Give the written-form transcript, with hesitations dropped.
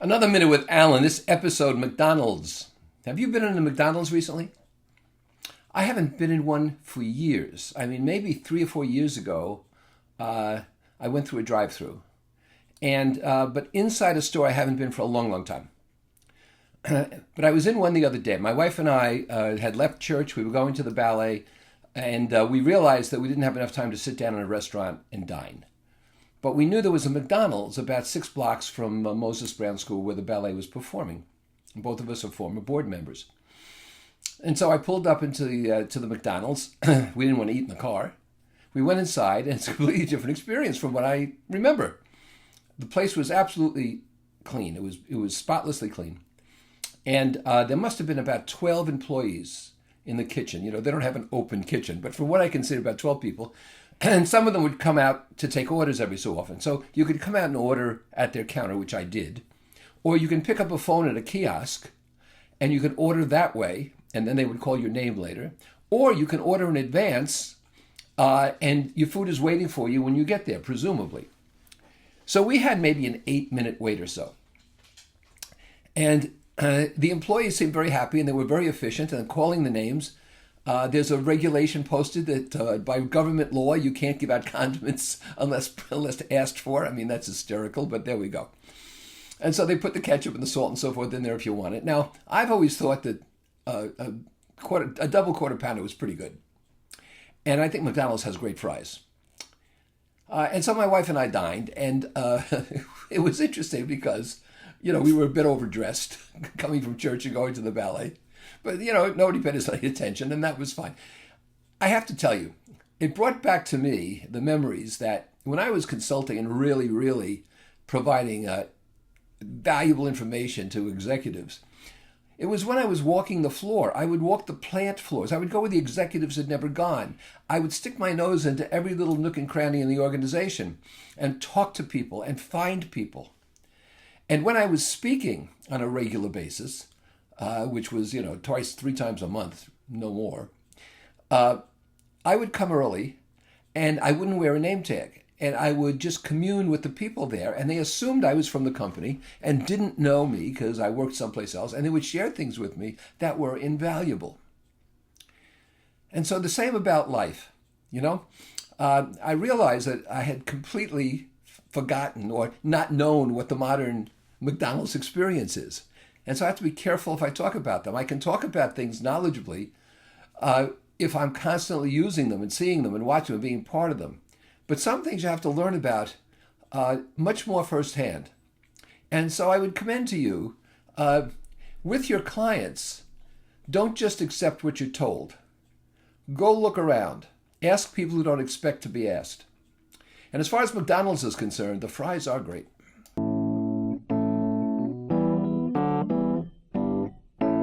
Another Minute with Alan. This episode, McDonald's. Have you been in a McDonald's recently? I haven't been in one for years. I mean, maybe 3 or 4 years ago, I went through a drive-through, but inside a store, I haven't been for a long, long time. But I was in one the other day. My wife and I had left church. We were going to the ballet, and we realized that we didn't have enough time to sit down in a restaurant and dine. But we knew there was a McDonald's about 6 blocks from Moses Brown School where the ballet was performing. Both of us are former board members. And so I pulled up into the McDonald's. We didn't want to eat in the car. We went inside, and it's a completely different experience from what I remember. The place was absolutely clean. It was spotlessly clean. And there must have been about 12 employees in the kitchen. You know, they don't have an open kitchen, but from what I can see, about 12 people. And some of them would come out to take orders every so often. So you could come out and order at their counter, which I did. Or you can pick up a phone at a kiosk, and you can order that way, and then they would call your name later. Or you can order in advance, and your food is waiting for you when you get there, presumably. So we had maybe an 8-minute wait or so. And the employees seemed very happy, and they were very efficient, and calling the names. There's a regulation posted that by government law, you can't give out condiments unless asked for. I mean, that's hysterical, but there we go. And so they put the ketchup and the salt and so forth in there if you want it. Now, I've always thought that a double quarter pounder was pretty good. And I think McDonald's has great fries. And so my wife and I dined, and it was interesting because, you know, we were a bit overdressed coming from church and going to the ballet. But, you know, nobody paid us any attention, and that was fine. I have to tell you, it brought back to me the memories that when I was consulting and really, really providing valuable information to executives, it was when I was walking the floor. I would walk the plant floors. I would go where the executives had never gone. I would stick my nose into every little nook and cranny in the organization and talk to people and find people. And when I was speaking on a regular basis, which was, you know, twice, 3 times a month, no more, I would come early and I wouldn't wear a name tag. And I would just commune with the people there, and they assumed I was from the company and didn't know me because I worked someplace else, and they would share things with me that were invaluable. And so the same about life, you know. I realized that I had completely forgotten or not known what the modern McDonald's experience is. And so I have to be careful if I talk about them. I can talk about things knowledgeably if I'm constantly using them and seeing them and watching them, being part of them. But some things you have to learn about much more firsthand. And so I would commend to you, with your clients, don't just accept what you're told. Go look around. Ask people who don't expect to be asked. And as far as McDonald's is concerned, the fries are great.